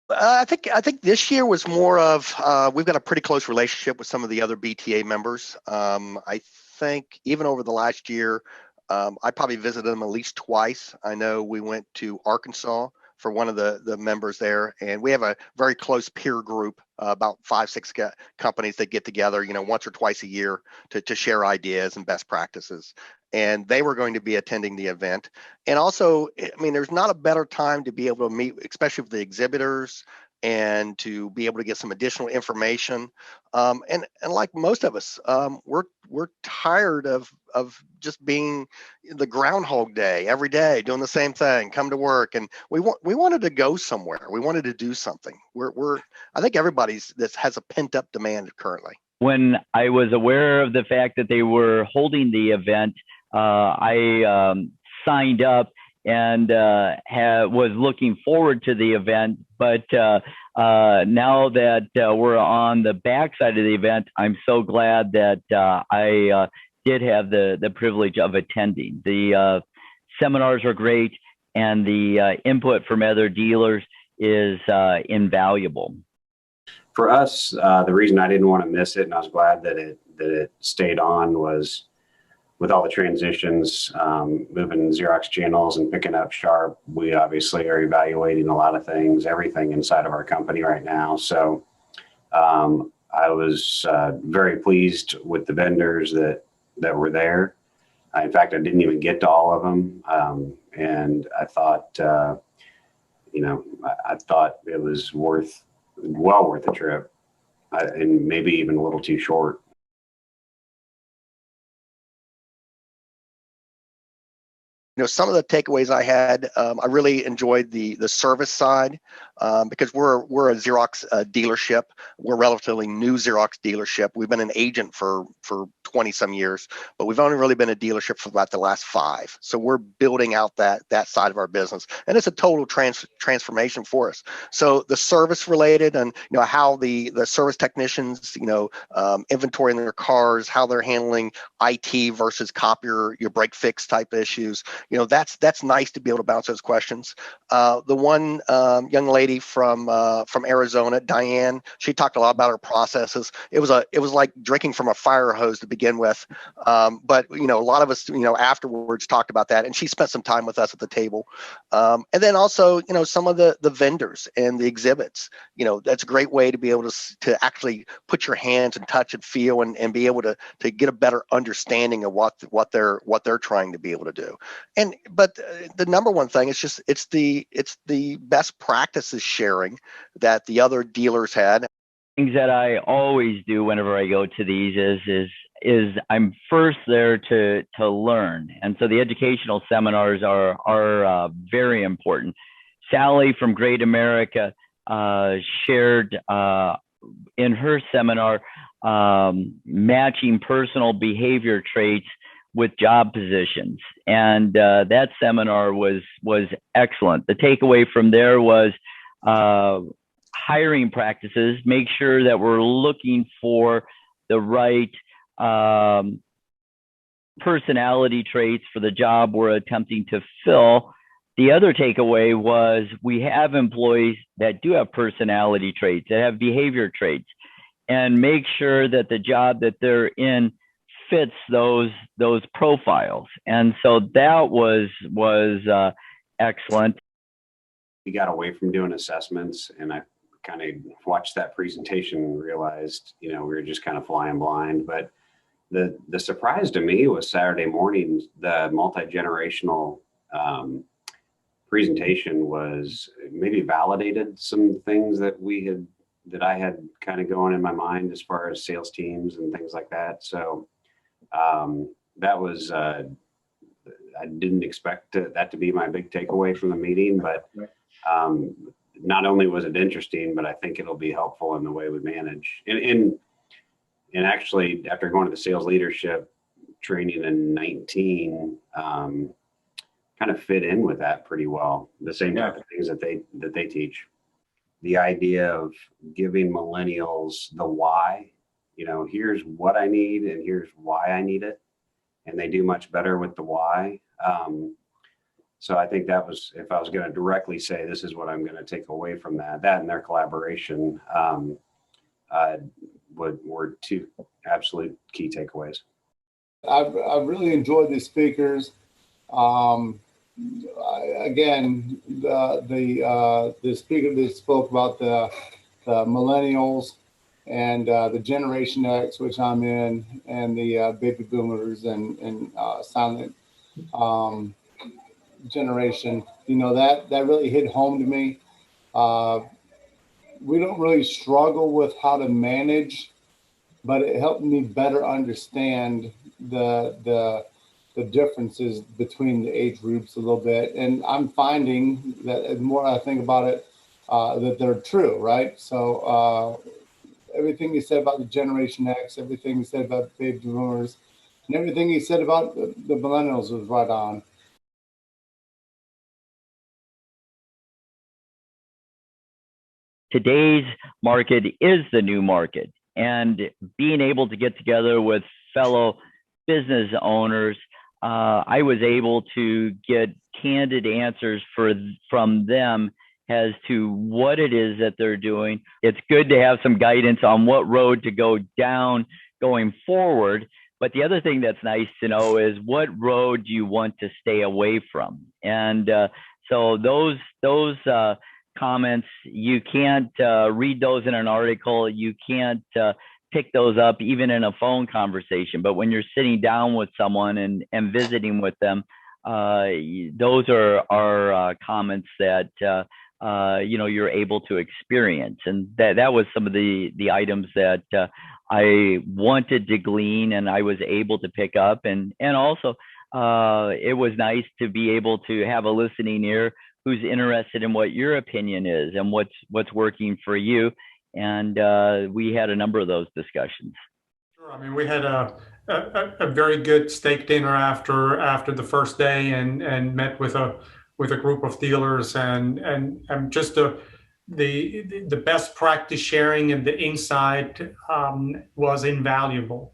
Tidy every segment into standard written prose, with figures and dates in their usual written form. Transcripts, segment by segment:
I think this year was more of we've got a pretty close relationship with some of the other BTA members. I think even over the last year, I probably visited them at least twice. I know we went to Arkansas for one of the members there, and we have a very close peer group, about 5, 6 companies that get together, once or twice a year to share ideas and best practices. And they were going to be attending the event. And also, I mean, there's not a better time to be able to meet, especially with the exhibitors, and to be able to get some additional information. And like most of us, we're tired of just being the Groundhog Day every day, doing the same thing, come to work, and we wanted to go somewhere. We wanted to do something. I think everybody's this has a pent up demand currently. When I was aware of the fact that they were holding the event, I signed up and was looking forward to the event. But now that we're on the backside of the event, I'm so glad that I did have the privilege of attending. The seminars are great, and the input from other dealers is invaluable. For us, the reason I didn't want to miss it, and I was glad that it stayed on, was with all the transitions, moving Xerox channels and picking up Sharp. We obviously are evaluating a lot of things, everything inside of our company right now. So I was very pleased with the vendors that were there. In fact, I didn't even get to all of them, and I thought, I thought it was well worth the trip, and maybe even a little too short. Some of the takeaways I had, I really enjoyed the service side, because we're a Xerox dealership. We're a relatively new Xerox dealership. We've been an agent for 20 some years, but we've only really been a dealership for about the last 5. So we're building out that side of our business, and it's a total transformation for us. So the service related, and how the service technicians, inventory in their cars, how they're handling IT versus copy your break fix type issues. That's nice to be able to bounce those questions. The one young lady from Arizona, Diane, she talked a lot about her processes. It was like drinking from a fire hose to begin with, but a lot of us afterwards talked about that, and she spent some time with us at the table. And then also some of the vendors and the exhibits. That's a great way to be able to actually put your hands and touch and feel and be able to get a better understanding of what they're trying to be able to do. But the number one thing is just it's the best practices sharing that the other dealers had. Things that I always do whenever I go to these is I'm first there to learn, and so the educational seminars are very important. Sally from Great America shared in her seminar matching personal behavior traits with job positions, and that seminar was excellent. The takeaway from there was hiring practices. Make sure that we're looking for the right personality traits for the job we're attempting to fill. The other takeaway was we have employees that do have personality traits, that have behavior traits, and make sure that the job that they're in fits those profiles. And so that was excellent. We got away from doing assessments, and I kind of watched that presentation and realized, we were just kind of flying blind. But the surprise to me was Saturday morning, the multi-generational presentation was maybe validated some things that I had kind of going in my mind as far as sales teams and things like that. So that was, I didn't expect that to be my big takeaway from the meeting, but not only was it interesting, but I think it'll be helpful in the way we manage. And actually, after going to the sales leadership training in 19, kind of fit in with that pretty well. The same type of things that they teach. The idea of giving millennials the why, here's what I need and here's why I need it. And they do much better with the why. So I think that was, if I was going to directly say this is what I'm going to take away from that and their collaboration were two absolute key takeaways. I've really enjoyed these speakers. Again, the speaker that spoke about the millennials and the Generation X, which I'm in, and the baby boomers and silent generation, that really hit home to me. We don't really struggle with how to manage, but it helped me better understand the differences between the age groups a little bit. And I'm finding that the more I think about it, that they're true, right? So everything he said about the Generation X, everything he said about baby boomers, and everything he said about the millennials was right on. Today's market is the new market, and being able to get together with fellow business owners, I was able to get candid answers from them as to what it is that they're doing. It's good to have some guidance on what road to go down going forward. But the other thing that's nice to know is what road do you want to stay away from? And so those comments, you can't read those in an article. You can't pick those up even in a phone conversation. But when you're sitting down with someone and visiting with them, those are comments that you're able to experience. And that was some of the items that I wanted to glean and I was able to pick up. And also it was nice to be able to have a listening ear who's interested in what your opinion is and what's working for you. And we had a number of those discussions. Sure. I mean, we had a very good steak dinner after the first day, and met with a group of dealers, and just the best practice sharing and the insight was invaluable.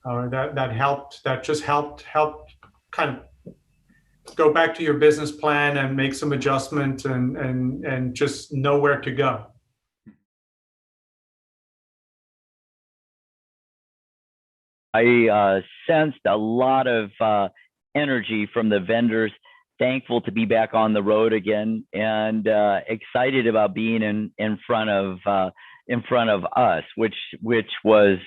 That just helped kind of go back to your business plan and make some adjustments and just know where to go. I sensed a lot of energy from the vendors, thankful to be back on the road again, and excited about being in front of us, which was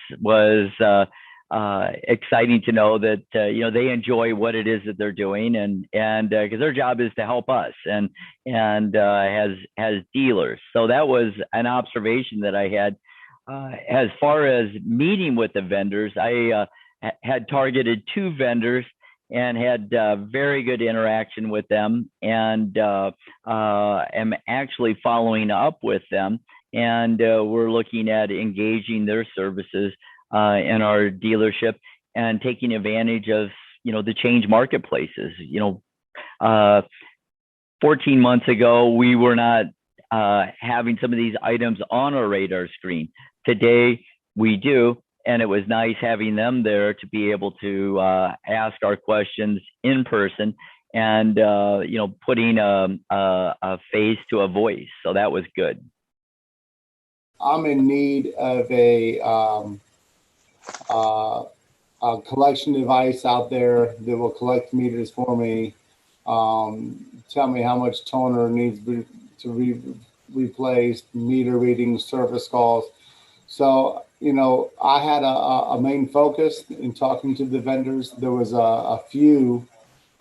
exciting to know that they enjoy what it is that they're doing, and because their job is to help us and as dealers. So that was an observation that I had. As far as meeting with the vendors, I had targeted 2 vendors and had very good interaction with them, and am actually following up with them, and we're looking at engaging their services in our dealership and taking advantage of the change marketplaces. 14 months ago, we were not having some of these items on our radar screen. Today we do, and it was nice having them there to be able to ask our questions in person and putting a face to a voice. So that was good. I'm in need of a collection device out there that will collect meters for me, tell me how much toner needs to be replaced, meter readings, service calls. So, I had a main focus in talking to the vendors. There was a few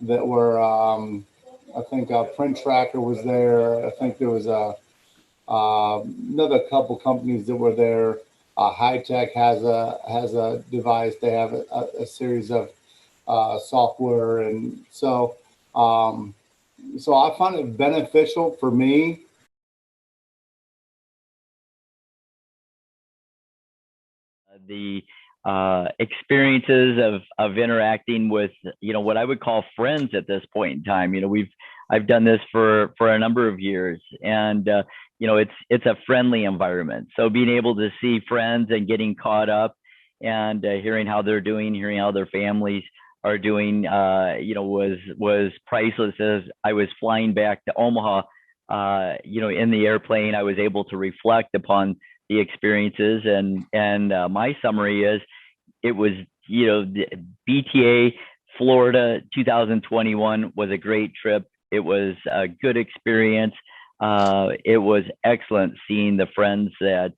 that were, I think Print Tracker was there. I think there was another couple companies that were there. High Tech has a device. They have a series of software, and so I find it beneficial for me. The experiences of interacting with what I would call friends at this point in time. I've done this for a number of years, and it's a friendly environment. So being able to see friends and getting caught up and hearing how they're doing, hearing how their families are doing, was priceless. As I was flying back to Omaha, in the airplane, I was able to reflect upon the experiences, and my summary is, it was, the BTA Florida 2021 was a great trip. It was a good experience. It was excellent seeing the friends that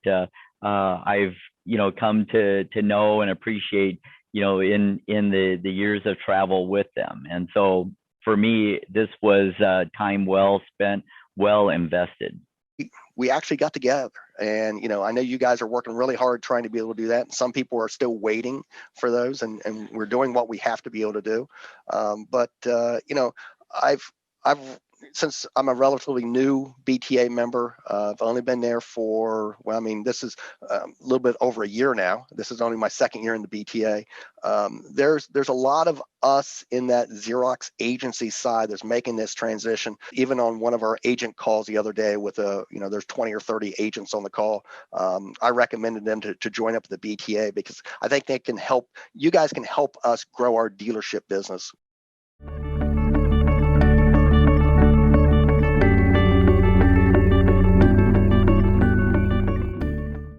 I've come to know and appreciate, in the years of travel with them. And so for me, this was time well spent, well invested. We actually got together, and I know you guys are working really hard trying to be able to do that, and some people are still waiting for those, and we're doing what we have to be able to do. But I've since I'm a relatively new BTA member, I've only been there for, this is a little bit over a year now. This is only my second year in the BTA. There's a lot of us in that Xerox agency side that's making this transition. Even on one of our agent calls the other day with there's 20 or 30 agents on the call. I recommended them to join up with the BTA because I think you guys can help us grow our dealership business.